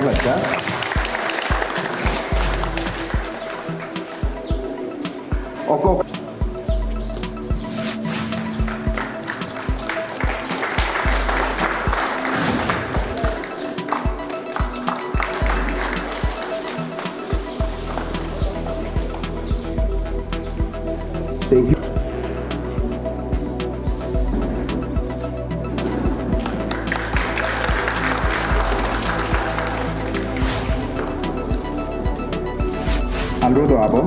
बच्चा। ओको Thank you. अनुरोध आबो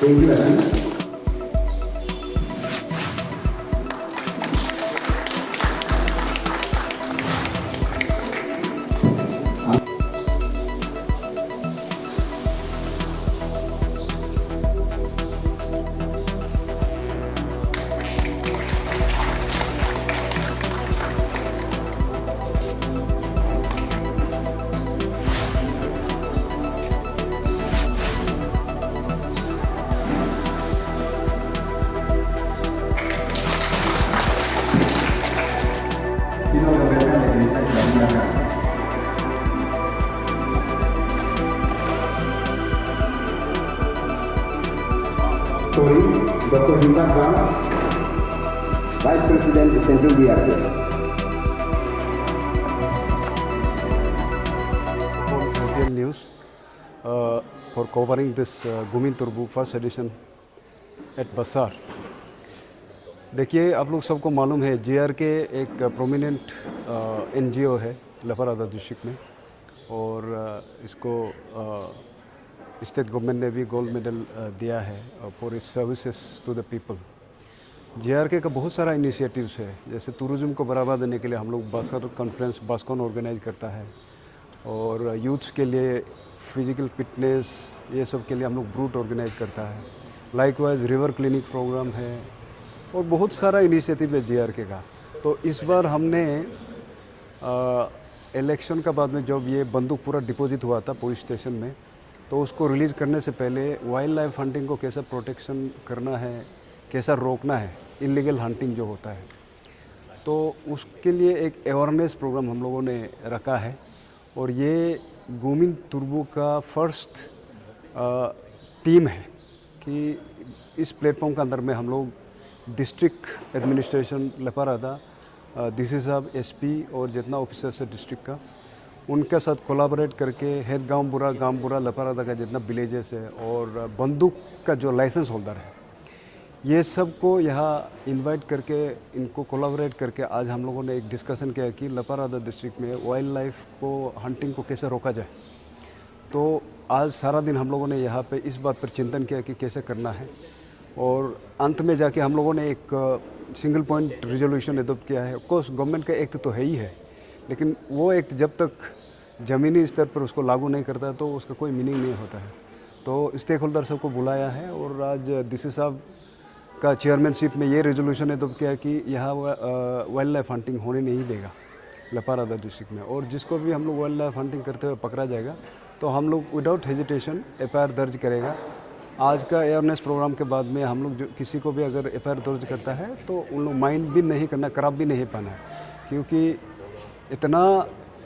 Thank you, Rajesh. Sorry, Dr. Hintak Bang, Vice President of Central DRK. Support KPL News for covering this Gumin Turbu first edition at Basar. देखिए, आप लोग सबको मालूम है JRK एक प्रोमिनेंट NGO है लफरादा डिस्ट्रिक्ट में, और इसको स्टेट गवर्नमेंट ने भी गोल्ड मेडल दिया है for its services to the people. JRK का बहुत सारा इनिशिएटिव्स है, जैसे टूरिज्म को बढ़ावा देने के लिए हम लोग बास्कर कॉन्फ्रेंस बास्कॉन ऑर्गेनाइज करता है, और यूथ्स के लिए फिजिकल फिटनेस ये सब के लिए हम लोग ब्रूट ऑर्गेनाइज करता है। लाइकवाइज रिवर क्लिनिक प्रोग्राम है, और बहुत सारा इनिशिएटिव है JRK का। तो इस बार हमने इलेक्शन का बाद में जब ये बंदूक पूरा डिपॉजिट हुआ था पुलिस स्टेशन में, तो उसको रिलीज़ करने से पहले वाइल्ड लाइफ हंटिंग को कैसा प्रोटेक्शन करना है, कैसा रोकना है, इलीगल हंटिंग जो होता है, तो उसके लिए एक अवेयरनेस प्रोग्राम हम लोगों ने रखा है। और ये गुमिन तुर्बू का फर्स्ट टीम है कि इस प्लेटफॉर्म के अंदर में हम लोग डिस्ट्रिक्ट एडमिनिस्ट्रेशन लपारादा, DC साहब SP और जितना ऑफिसर्स है डिस्ट्रिक्ट का, उनके साथ कोलाबोरेट करके हेड गांव बुरा लपारादा का जितना विलेजेस है और बंदूक का जो लाइसेंस होल्डर है, ये सब को यहाँ इनवाइट करके इनको कोलाबोरेट करके आज हम लोगों ने एक डिस्कशन किया कि लपारादा डिस्ट्रिक्ट में वाइल्ड लाइफ को हंटिंग को कैसे रोका जाए। तो आज सारा दिन हम लोगों ने यहाँ पे इस बात पर चिंतन किया कि कैसे करना है, और अंत में जाके हम लोगों ने एक सिंगल पॉइंट रिजोल्यूशन एडॉप्ट किया है। ऑफकोर्स गवर्नमेंट का एक्ट तो है ही है, लेकिन वो एक्ट जब तक ज़मीनी स्तर पर उसको लागू नहीं करता तो उसका कोई मीनिंग नहीं होता है। तो स्टेक होल्डर सबको बुलाया है, और आज DC साहब का चेयरमैनशिप में ये रेजोल्यूशन एडॉप्ट किया कि यहाँ वाइल्ड लाइफ हंटिंग होने नहीं देगा लपारादा डिस्ट्रिक्ट में, और जिसको भी हम लोग वाइल्ड लाइफ हंटिंग करते हुए पकड़ा जाएगा तो हम लोग विदाउट हेजिटेशन FIR दर्ज करेगा। आज का अवेयरनेस प्रोग्राम के बाद में हम लोग जो किसी को भी अगर FIR दर्ज करता है तो उन लोग माइंड भी नहीं करना, खराब भी नहीं पाना है, क्योंकि इतना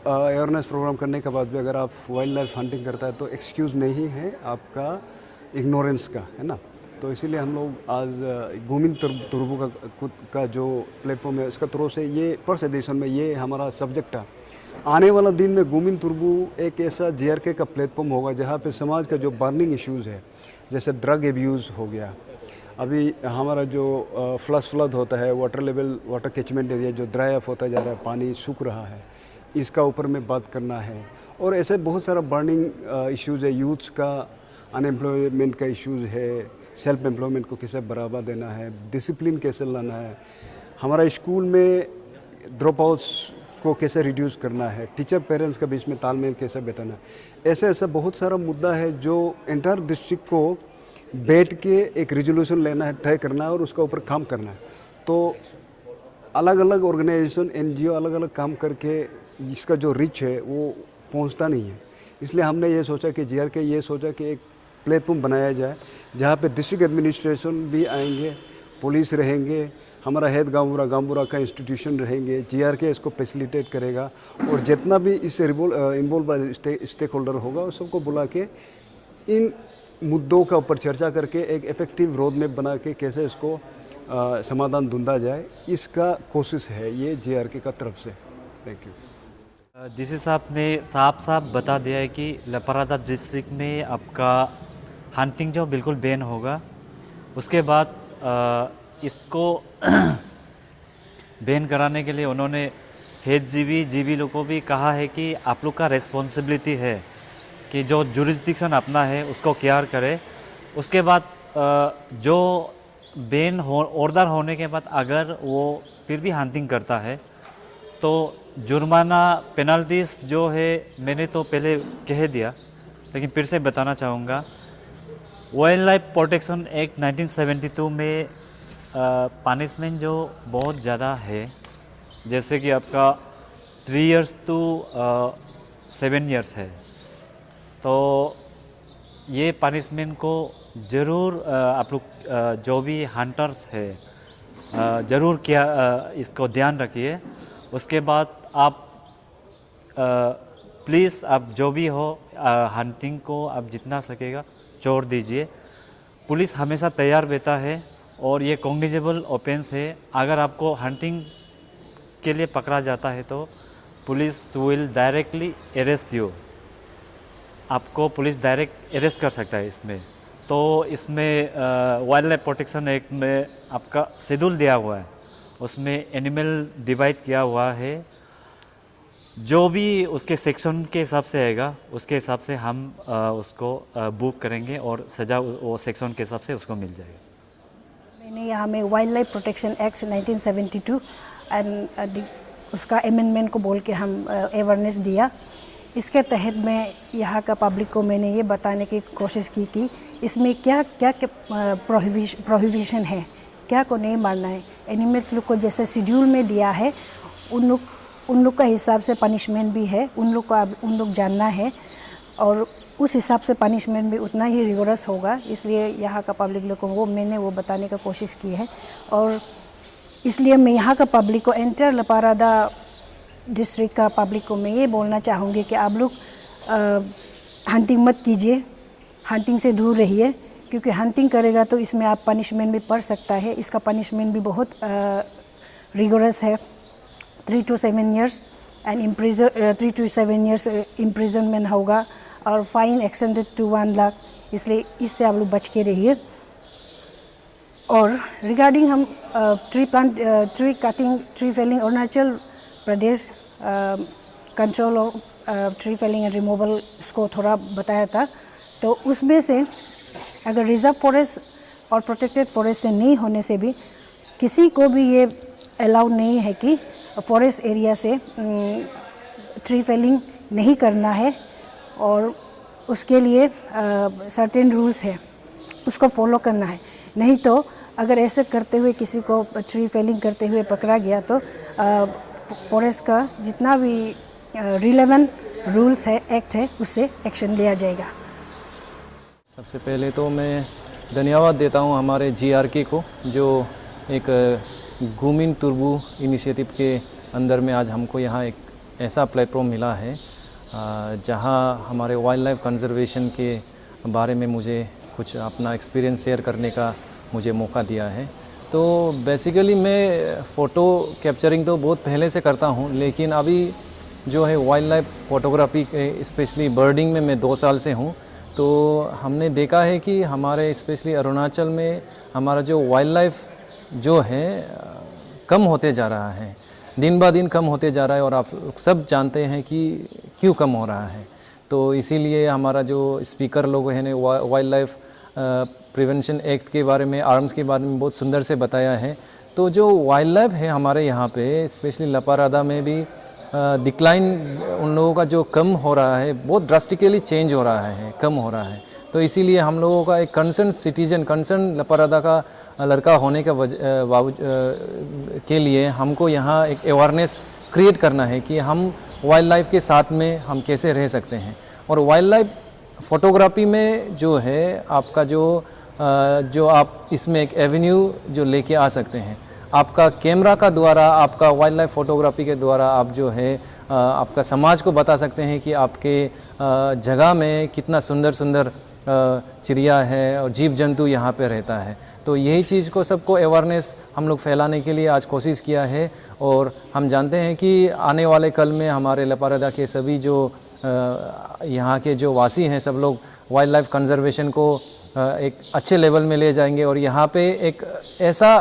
अवेयरनेस प्रोग्राम करने के बाद भी अगर आप वाइल्ड लाइफ हंटिंग करता है तो एक्सक्यूज़ नहीं है आपका इग्नोरेंस का, है ना। तो इसीलिए हम लोग आज गुमिन तुर्बू का जो प्लेटफॉर्म है उसका थ्रू से ये फर्स्ट एडिशन में ये हमारा सब्जेक्ट है। आने वाला दिन में गुमिन तुर्बू एक ऐसा JRK का प्लेटफॉर्म होगा जहाँ पे समाज का जो बर्निंग इश्यूज़ है, जैसे ड्रग एब्यूज़ हो गया, अभी हमारा जो फ्लड होता है, water level water catchment area जो ड्राई अप होता जा रहा है, पानी सूख रहा है, इसका ऊपर में बात करना है। और ऐसे बहुत सारा बर्निंग इश्यूज़ है, यूथ्स का अनएम्प्लॉयमेंट का इश्यूज़ है, सेल्फ एम्प्लॉयमेंट को कैसे बढ़ावा देना है, डिसिप्लिन कैसे लाना है, हमारा स्कूल में ड्रॉप आउट्स को कैसे रिड्यूस करना है, टीचर पेरेंट्स के बीच में तालमेल कैसे बैठाना है, ऐसे ऐसा बहुत सारा मुद्दा है जो एंटायर डिस्ट्रिक्ट को बैठ के एक रिजोल्यूशन लेना है, तय करना है और उसका ऊपर काम करना है। तो अलग अलग ऑर्गेनाइजेशन, एनजीओ अलग अलग काम करके इसका जो रिच है वो पहुंचता नहीं है। इसलिए हमने ये सोचा कि जीआरके ये सोचा कि एक प्लेटफॉर्म बनाया जाए जहाँ पे डिस्ट्रिक्ट एडमिनिस्ट्रेशन भी आएंगे, पुलिस रहेंगे, हमारा हेड गांवबुरा का इंस्टीट्यूशन रहेंगे, जीआरके इसको फैसिलिटेट करेगा और जितना भी इससे इन्वॉल्व स्टेक होल्डर होगा उस सबको बुला के इन मुद्दों का ऊपर चर्चा करके एक इफेक्टिव रोड मैप बना के कैसे इसको समाधान ढूंढा जाए, इसका कोशिश है ये जीआरके का तरफ से। Thank you. डीसी साहब ने साफ बता दिया है कि लपारादा डिस्ट्रिक्ट में आपका हंटिंग जो बिल्कुल बैन होगा। उसके बाद इसको बैन कराने के लिए उन्होंने हेड जीबी लोग को भी कहा है कि आप लोग का रिस्पॉन्सिबिलिटी है कि जो जुरिस्डिक्शन अपना है उसको केयर करे। उसके बाद जो बैन ऑर्डर होने के बाद अगर वो फिर भी हंटिंग करता है तो जुर्माना पेनल्टीज जो है मैंने तो पहले कह दिया, लेकिन फिर से बताना चाहूँगा। वाइल्ड लाइफ प्रोटेक्शन एक्ट 1972 में पनिशमेंट जो बहुत ज़्यादा है, जैसे कि आपका 3 इयर्स टू 7 इयर्स है। तो ये पनिशमेंट को ज़रूर आप लोग जो भी हंटर्स है ज़रूर क्या इसको ध्यान रखिए। उसके बाद आप प्लीज़ आप जो भी हो हंटिंग को आप जितना सकेगा छोड़ दीजिए। पुलिस हमेशा तैयार रहता है और ये कॉग्निजेबल ऑफेंस है। अगर आपको हंटिंग के लिए पकड़ा जाता है तो police will directly arrest you, आपको पुलिस डायरेक्ट अरेस्ट कर सकता है इसमें। तो इसमें वाइल्ड लाइफ प्रोटेक्शन एक्ट में आपका शेड्यूल दिया हुआ है, उसमें एनिमल डिवाइड किया हुआ है। जो भी उसके सेक्शन के हिसाब से आएगा उसके हिसाब से हम उसको बुक करेंगे और सज़ा वो सेक्शन के हिसाब से उसको मिल जाएगा। मैंने यहाँ में wild life protection act 1972 and उसका अमेंडमेंट को बोल के हम अवेयरनेस दिया। इसके तहत मैं यहाँ का पब्लिक को मैंने ये बताने की कोशिश की कि इसमें क्या क्या प्रोहिबिशन है, क्या को नहीं मारना है। एनिमल्स लोग को जैसे शेड्यूल में दिया है उन लोग का हिसाब से पनिशमेंट भी है, उन लोग जानना है और उस हिसाब से पनिशमेंट भी उतना ही रिगोरस होगा। इसलिए यहाँ का पब्लिक लोग को मैंने वो बताने का कोशिश की है। और इसलिए मैं यहाँ का पब्लिक को, एंटायर लपारादा डिस्ट्रिक्ट का पब्लिक को मैं ये बोलना चाहूँगी कि आप लोग हंटिंग मत कीजिए, हंटिंग से दूर रहिए, क्योंकि हंटिंग करेगा तो इसमें आप पनिशमेंट भी पड़ सकता है। इसका पनिशमेंट भी बहुत रिगोरस है, 3 to 7 years and 3 to 7 years imprisonment होगा और फाइन एक्सटेंडेड टू 1 लाख। इसलिए इससे आप लोग बच के रहिए। और रिगार्डिंग हम tree cutting, tree felling, Arunachal Pradesh control of tree felling and removal उसको थोड़ा बताया था। तो उसमें से अगर रिजर्व फॉरेस्ट और प्रोटेक्टेड फॉरेस्ट से नहीं होने से भी किसी को भी ये अलाउ नहीं है कि फॉरेस्ट एरिया से ट्री फेलिंग नहीं करना है और उसके लिए सर्टेन रूल्स है, उसको फॉलो करना है। नहीं तो अगर ऐसे करते हुए किसी को ट्री फेलिंग करते हुए पकड़ा गया तो फॉरेस्ट का जितना भी रिलेवेंट रूल्स है, एक्ट है, उससे एक्शन लिया जाएगा। सबसे पहले तो मैं धन्यवाद देता हूं हमारे जीआरके को, जो एक गुमिन तुर्बू इनिशिएटिव के अंदर में आज हमको यहाँ एक ऐसा प्लेटफॉर्म मिला है जहाँ हमारे वाइल्ड लाइफ कंजर्वेशन के बारे में मुझे कुछ अपना एक्सपीरियंस शेयर करने का मुझे मौका दिया है। तो बेसिकली मैं फ़ोटो कैप्चरिंग तो बहुत पहले से करता हूँ, लेकिन अभी जो है वाइल्ड लाइफ फ़ोटोग्राफी स्पेशली बर्डिंग में मैं 2 साल से हूँ। तो हमने देखा है कि हमारे स्पेशली अरुणाचल में हमारा जो वाइल्ड लाइफ जो है कम होते जा रहा है, दिन ब दिन कम होते जा रहा है और आप सब जानते हैं कि क्यों कम हो रहा है। तो इसीलिए हमारा जो स्पीकर लोग हैं ने वाइल्ड लाइफ प्रिवेंशन एक्ट के बारे में, आर्म्स के बारे में बहुत सुंदर से बताया है। तो जो वाइल्ड लाइफ है हमारे यहाँ पे स्पेशली लपारादा में भी डिक्लाइन उन लोगों का जो कम हो रहा है बहुत ड्रास्टिकली चेंज हो रहा है, कम हो रहा है। तो इसीलिए हम लोगों का एक कंसर्न सिटीजन, कंसर्न लपारादा का लड़का होने का के लिए हमको यहाँ एक अवेयरनेस क्रिएट करना है कि हम वाइल्ड लाइफ के साथ में हम कैसे रह सकते हैं। और वाइल्ड लाइफ फ़ोटोग्राफी में जो है आपका जो आप इसमें एक एवेन्यू जो लेके आ सकते हैं, आपका कैमरा का द्वारा, आपका वाइल्ड लाइफ फ़ोटोग्राफी के द्वारा आप जो है आपका समाज को बता सकते हैं कि आपके जगह में कितना सुंदर सुंदर चिड़िया है और जीव जंतु यहाँ पे रहता है। तो यही चीज़ को सबको अवेयरनेस हम लोग फैलाने के लिए आज कोशिश किया है। और हम जानते हैं कि आने वाले कल में हमारे लपारादा के सभी जो यहाँ के जो वासी हैं सब लोग वाइल्ड लाइफ कंजर्वेशन को एक अच्छे लेवल में ले जाएंगे। और यहाँ पे एक ऐसा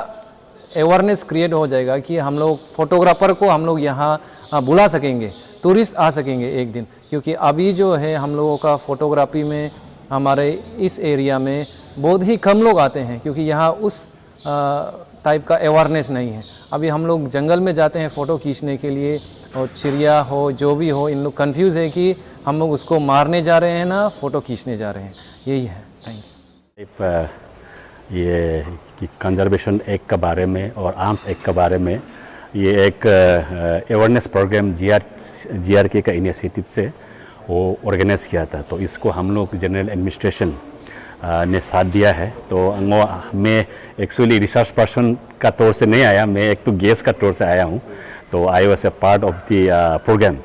अवेयरनेस क्रिएट हो जाएगा कि हम लोग फोटोग्राफर को हम लोग यहाँ बुला सकेंगे, टूरिस्ट आ सकेंगे एक दिन। क्योंकि अभी जो है हम लोगों का फ़ोटोग्राफी में हमारे इस एरिया में बहुत ही कम लोग आते हैं, क्योंकि यहाँ उस टाइप का अवेयरनेस नहीं है। अभी हम लोग जंगल में जाते हैं फ़ोटो खींचने के लिए, और चिड़िया हो जो भी हो, इन लोग कंफ्यूज है कि हम लोग उसको मारने जा रहे हैं ना फ़ोटो खींचने जा रहे हैं। यही है। Thank you. ये कि कंजर्वेशन एक्ट के बारे में और आर्म्स एक्ट के बारे में ये एक अवेयरनेस प्रोग्राम GRK का इनिशिएटिव से वो ऑर्गेनाइज किया था। तो इसको हम लोग जनरल एडमिनिस्ट्रेशन ने साथ दिया है। तो मैं एक्चुअली रिसर्च पर्सन का तौर से नहीं आया, मैं एक तो गेस्ट का तौर से आया हूँ। तो I was a part of the program.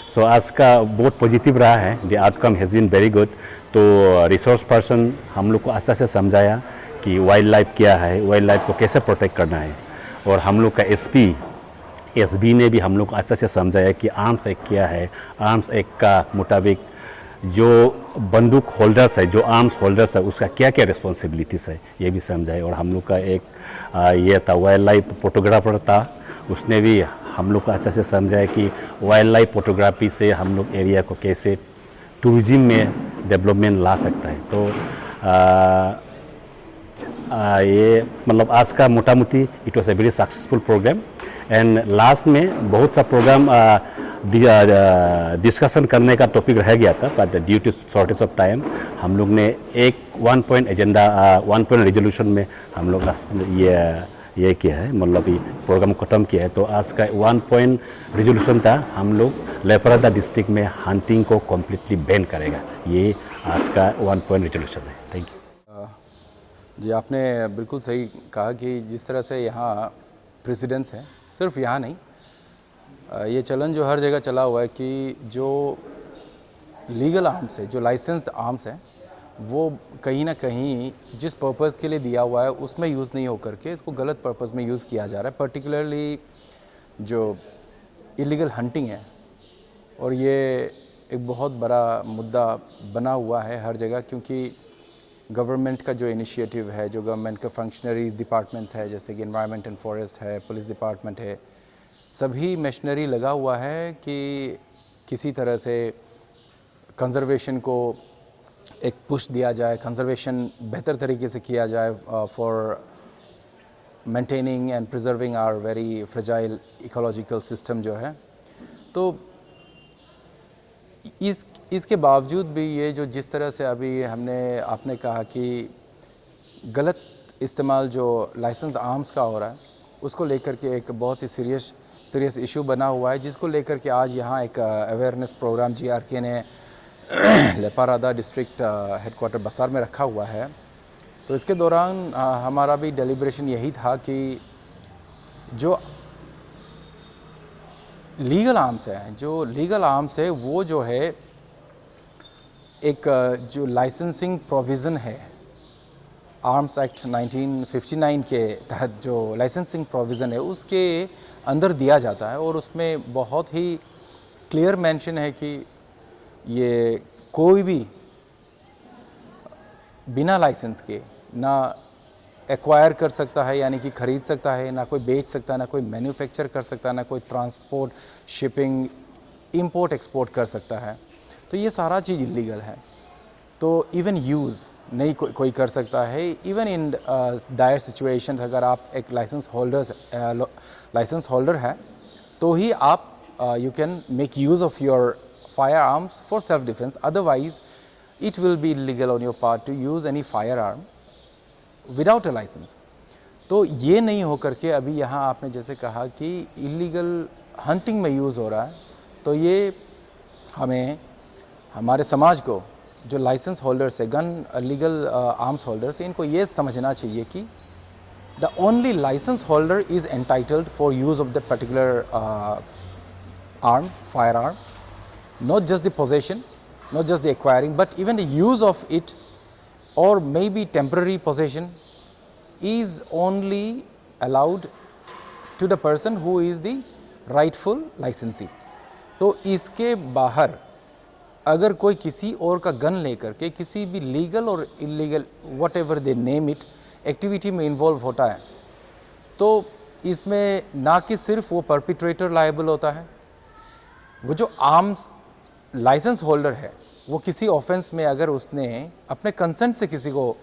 So आज का बहुत पॉजिटिव रहा है, the outcome has been very good. तो रिसोर्स पर्सन हम लोग को अच्छा से समझाया कि वाइल्ड लाइफ क्या है, वाइल्ड लाइफ को कैसे प्रोटेक्ट करना है। और हम लोग का SB ने भी हम लोग को अच्छा से समझाया कि आर्म्स एक्ट क्या है, आर्म्स एक्ट का मुताबिक जो बंदूक होल्डर्स है, जो आर्म्स होल्डर्स है, उसका क्या क्या रिस्पॉन्सिबिलिटीज़ है, ये भी समझाए। और हम लोग का एक ये था वाइल्ड लाइफ फोटोग्राफर था, उसने भी हम लोग को अच्छा से समझाया कि वाइल्ड लाइफ फोटोग्राफी से हम लोग एरिया को कैसे टूरिज्म में डेवलपमेंट ला सकता है। तो ये मतलब आज का मोटा मोटी it was a very successful programme. And last में बहुत सा प्रोग्राम डिस्कशन करने का टॉपिक रह गया था, but due to shortage of time हम लोग ने एक 1 पॉइंट एजेंडा 1 पॉइंट रेजोल्यूशन में हम लोग ये किया है, मतलब ये प्रोग्राम ख़त्म किया है। तो आज का 1 पॉइंट रेजोल्यूशन था, हम लोग लेपारादा डिस्ट्रिक्ट में हंटिंग को कम्प्लीटली बैन करेगा। ये आज का 1 पॉइंट रेजोल्यूशन है। Thank you. जी, आपने बिल्कुल सही कहा कि जिस तरह से यहाँ प्रेसिडेंस है, सिर्फ यहाँ नहीं, ये चलन जो हर जगह चला हुआ है कि जो लीगल आर्म्स है, जो लाइसेंस्ड आर्म्स है, वो कहीं ना कहीं जिस पर्पज़ के लिए दिया हुआ है उसमें यूज़ नहीं हो करके इसको गलत पर्पज़ में यूज़ किया जा रहा है। पर्टिकुलरली जो इलीगल हंटिंग है, और ये एक बहुत बड़ा मुद्दा बना हुआ है हर जगह, क्योंकि गवर्नमेंट का जो इनिशिएटिव है, जो गवर्नमेंट के फंक्शनरीज डिपार्टमेंट्स है, जैसे कि एनवायरनमेंट एंड फॉरेस्ट है, पुलिस डिपार्टमेंट है, सभी मशीनरी लगा हुआ है कि किसी तरह से कंजर्वेशन को एक पुश दिया जाए, कंजर्वेशन बेहतर तरीके से किया जाए for maintaining and preserving our very fragile ecological system जो है। तो इसके बावजूद भी ये जो जिस तरह से अभी आपने कहा कि गलत इस्तेमाल जो लाइसेंस आर्म्स का हो रहा है, उसको लेकर के एक बहुत ही सीरियस इशू बना हुआ है, जिसको लेकर के आज यहाँ एक अवेयरनेस प्रोग्राम GRK ने लेपारादा डिस्ट्रिक्ट हेडक्वार्टर बसार में रखा हुआ है। तो इसके दौरान हमारा भी डेलिब्रेशन यही था कि जो लीगल आर्म्स है वो जो है एक जो लाइसेंसिंग प्रोविज़न है आर्म्स एक्ट 1959 के तहत जो लाइसेंसिंग प्रोविज़न है उसके अंदर दिया जाता है। और उसमें बहुत ही क्लियर मेंशन है कि ये कोई भी बिना लाइसेंस के ना एक्वायर कर सकता है, यानी कि ख़रीद सकता है, ना कोई बेच सकता है, ना कोई मैन्युफैक्चर कर सकता है, ना कोई ट्रांसपोर्ट, शिपिंग, इंपोर्ट एक्सपोर्ट कर सकता है। तो ये सारा चीज़ इलीगल है। तो इवन यूज़ नहीं कोई कर सकता है। इवन इन डायर सिचुएशंस, अगर आप एक लाइसेंस होल्डर है तो ही आप you can make use of your firearms for self-defense. Otherwise, it will be illegal on your part to use any firearm without a license. तो ये नहीं हो करके अभी यहाँ आपने जैसे कहा कि इलीगल हंटिंग में यूज़ हो रहा है, तो ये हमें हमारे समाज को जो लाइसेंस होल्डर्स है, गन लीगल आर्म्स होल्डर्स, इनको ये समझना चाहिए कि the only license holder is entitled for use of that particular firearm, not just the possession, not just the acquiring, but even the use of it or maybe temporary possession is only allowed to the person who is the rightful licensee. तो इसके बाहर अगर कोई किसी और का gun लेकर के किसी भी लीगल और illegal what ever they name it activity में इन्वॉल्व होता है, तो इसमें ना कि सिर्फ वो परपिट्रेटर लायबल होता है, वो जो आर्म्स लाइसेंस होल्डर है वो किसी ऑफेंस में अगर उसने अपने कंसेंट से किसी को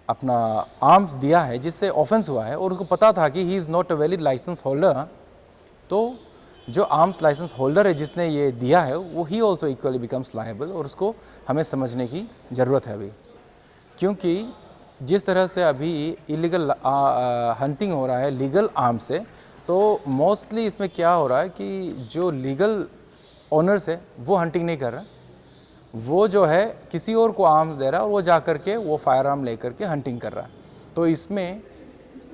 अपना आर्म्स दिया है जिससे ऑफेंस हुआ है और उसको पता था कि he is not a valid licence holder, तो जो आर्म्स लाइसेंस होल्डर है जिसने ये दिया है वो he also equally becomes liable. और उसको हमें समझने की ज़रूरत है अभी, क्योंकि जिस तरह से अभी इलीगल हंटिंग हो रहा है लीगल आर्म्स से, तो मोस्टली इसमें क्या हो रहा है कि जो लीगल ओनर्स है वो हंटिंग नहीं कर रहा, वो जो है किसी और को आर्म्स दे रहा है और वो जा कर के वो फायर आर्म ले कर के हंटिंग कर रहा है। तो इसमें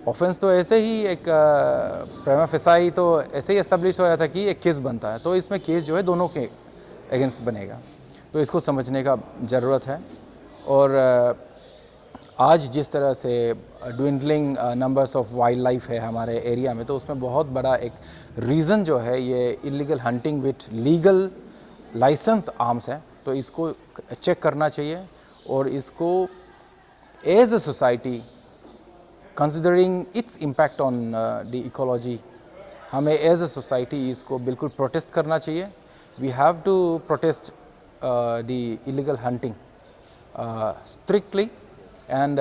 ऑफेंस तो ऐसे ही एक प्रेमा फेसाई तो ऐसे ही एस्टेब्लिश होया था कि एक केस बनता है, तो इसमें केस जो है दोनों के अगेंस्ट बनेगा, तो इसको समझने का ज़रूरत है। और आज जिस तरह से dwindling numbers of wild life है हमारे एरिया में, तो उसमें बहुत बड़ा एक रीज़न जो है ये illegal hunting with legal licensed arms है। तो इसको चेक करना चाहिए और इसको as a society considering its impact on the ecology, हमें एज अ सोसाइटी इसको बिल्कुल प्रोटेस्ट करना चाहिए। We have to protest the illegal hunting strictly and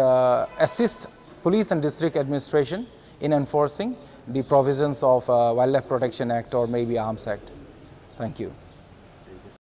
assist police and district administration in enforcing the provisions of Wildlife Protection Act or maybe Arms Act. Thank you.